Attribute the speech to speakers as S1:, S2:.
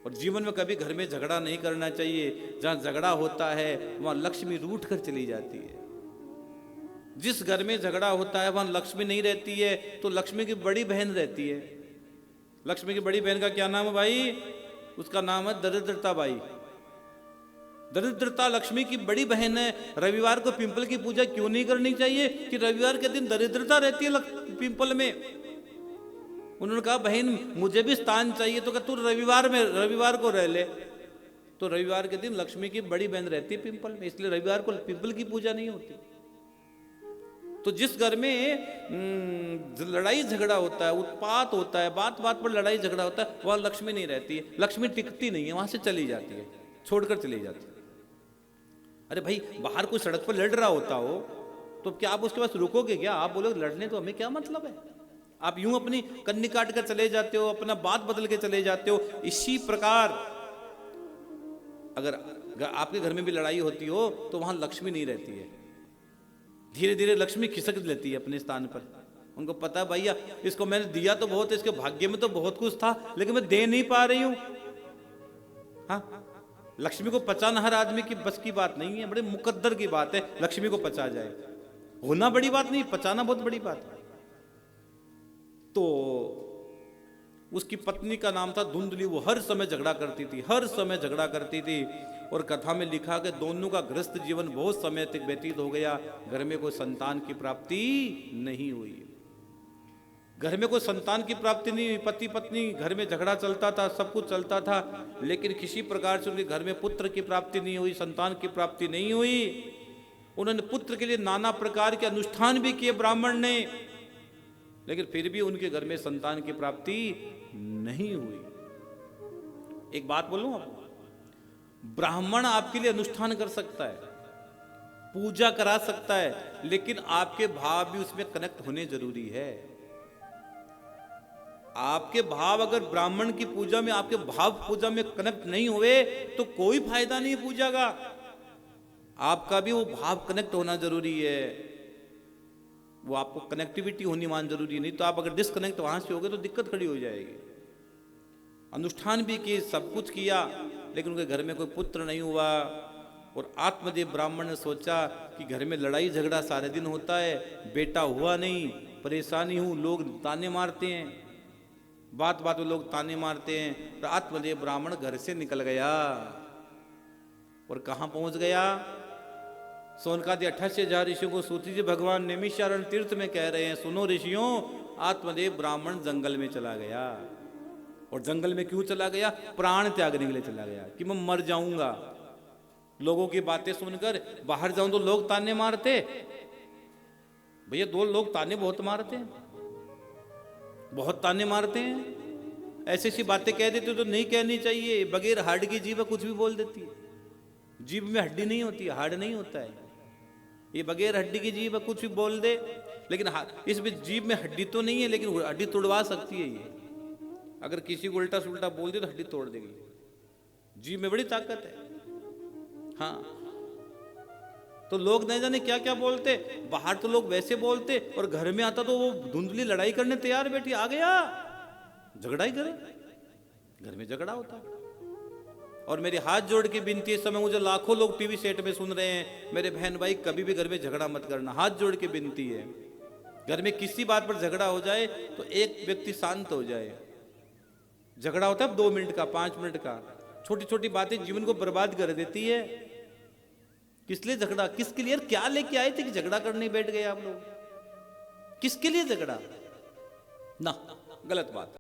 S1: और जीवन में कभी घर में झगड़ा नहीं करना चाहिए। जहां झगड़ा होता है वहां लक्ष्मी रूठ कर चली जाती है। जिस घर में झगड़ा होता है वहां लक्ष्मी नहीं रहती है, तो लक्ष्मी की बड़ी बहन रहती है। लक्ष्मी की बड़ी बहन का क्या नाम है भाई? उसका नाम है दरिद्रता बाई। दरिद्रता लक्ष्मी की बड़ी बहन है। रविवार को पिंपल की पूजा क्यों नहीं करनी चाहिए कि रविवार के दिन दरिद्रता रहती है पिंपल में। उन्होंने कहा बहन मुझे भी स्थान चाहिए, तो कहा तू रविवार को रह ले। तो रविवार के दिन लक्ष्मी की बड़ी बहन रहती है पिंपल में, इसलिए रविवार को पिंपल की पूजा नहीं होती। तो जिस घर में लड़ाई झगड़ा होता है, उत्पात होता है, बात बात पर लड़ाई झगड़ा होता है, वहां लक्ष्मी नहीं रहती है। लक्ष्मी टिकती नहीं है, वहां से चली जाती है, छोड़कर चली जाती है। अरे भाई बाहर कोई सड़क पर लड़ रहा होता हो तो क्या आप उसके पास रुकोगे क्या? आप बोलोगे लड़ने तो हमें क्या मतलब है? आप यूं अपनी कन्नी काट कर चले जाते हो, अपना बात बदल के चले जाते हो। इसी प्रकार अगर आपके घर में भी लड़ाई होती हो तो वहां लक्ष्मी नहीं रहती है। धीरे धीरे लक्ष्मी खिसक लेती है अपने स्थान पर। उनको पता है भैया इसको मैंने दिया तो बहुत, इसके भाग्य में तो बहुत कुछ था, लेकिन मैं दे नहीं पा रही हूं। हाँ, लक्ष्मी को पचाना हर आदमी की बस की बात नहीं है, बड़े मुकद्दर की बात है लक्ष्मी को पचा जाए। होना बड़ी बात नहीं, पचाना बहुत बड़ी बात है। तो उसकी पत्नी का नाम था धुंधली। वो हर समय झगड़ा करती थी, हर समय झगड़ा करती थी। और कथा में लिखा कि दोनों का गृहस्थ जीवन बहुत समय तक व्यतीत हो गया, घर में कोई संतान की प्राप्ति नहीं हुई। घर में कोई संतान की प्राप्ति नहीं हुई। पति पत्नी घर में झगड़ा चलता था, सब कुछ चलता था, लेकिन किसी प्रकार से उनके घर में पुत्र की प्राप्ति नहीं हुई, संतान की प्राप्ति नहीं हुई। उन्होंने पुत्र के लिए नाना प्रकार के अनुष्ठान भी किए ब्राह्मण ने, लेकिन फिर भी उनके घर में संतान की प्राप्ति नहीं हुई। एक बात बोलूं आपको, ब्राह्मण आपके लिए अनुष्ठान कर सकता है, पूजा करा सकता है, लेकिन आपके भाव भी उसमें कनेक्ट होने जरूरी है। आपके भाव अगर ब्राह्मण की पूजा में, आपके भाव पूजा में कनेक्ट नहीं हुए तो कोई फायदा नहीं पूजा का। आपका भी वो भाव कनेक्ट होना जरूरी है, वो आपको कनेक्टिविटी होनी मान जरूरी है। नहीं तो आप अगर डिस्कनेक्ट वहां से हो गए तो दिक्कत खड़ी हो जाएगी। अनुष्ठान भी किए, सब कुछ किया, लेकिन उनके घर में कोई पुत्र नहीं हुआ। और आत्मदेव ब्राह्मण ने सोचा कि घर में लड़ाई झगड़ा सारे दिन होता है, बेटा हुआ नहीं, परेशानी हूं, लोग ताने मारते हैं, बात बात में लोग ताने मारते हैं। तो आत्मदेव ब्राह्मण घर से निकल गया और कहां पहुंच गया? सोनकादि 88,000 ऋषियों को सूत जी भगवान नैमिषारण्य तीर्थ में कह रहे हैं, सुनो ऋषियों, आत्मदेव ब्राह्मण जंगल में चला गया। और जंगल में क्यों चला गया? प्राण त्यागने के लिए चला गया कि मैं मर जाऊंगा। लोगों की बातें सुनकर बाहर जाऊं तो लोग ताने मारते। भैया दो लोग ताने बहुत मारते हैं, बहुत ताने मारते हैं। ऐसी सी बातें कह देते तो नहीं कहनी चाहिए। बगैर हाड़ की जीभ कुछ भी बोल देती है। जीभ में हड्डी नहीं होती, हाड़ नहीं होता है। ये बगैर हड्डी की जीभ कुछ भी बोल दे, लेकिन इसमें जीभ में हड्डी तो नहीं है, लेकिन हड्डी तोड़वा सकती है। ये अगर किसी को उल्टा सुल्टा बोल दे तो हड्डी तोड़ देगी। जीभ में बड़ी ताकत है। हाँ, तो लोग नहीं जाने क्या क्या बोलते। बाहर तो लोग वैसे बोलते, और घर में आता तो वो धुंधली लड़ाई करने तैयार बैठी, आ गया झगड़ा ही करे। घर में झगड़ा होता है। और मेरी हाथ जोड़ के विनती इस समय, मुझे लाखों लोग टीवी सेट में सुन रहे हैं, मेरे बहन भाई कभी भी घर में झगड़ा मत करना, हाथ जोड़ के विनती है। घर में किसी बात पर झगड़ा हो जाए तो एक व्यक्ति शांत हो जाए। झगड़ा होता है 2 मिनट का, 5 मिनट का, छोटी छोटी बातें जीवन को बर्बाद कर देती है। किस लिए झगड़ा? किसके लिए? क्या लेके आए थे कि झगड़ा करने बैठ गए आप लोग? किसके लिए झगड़ा? ना, गलत बात।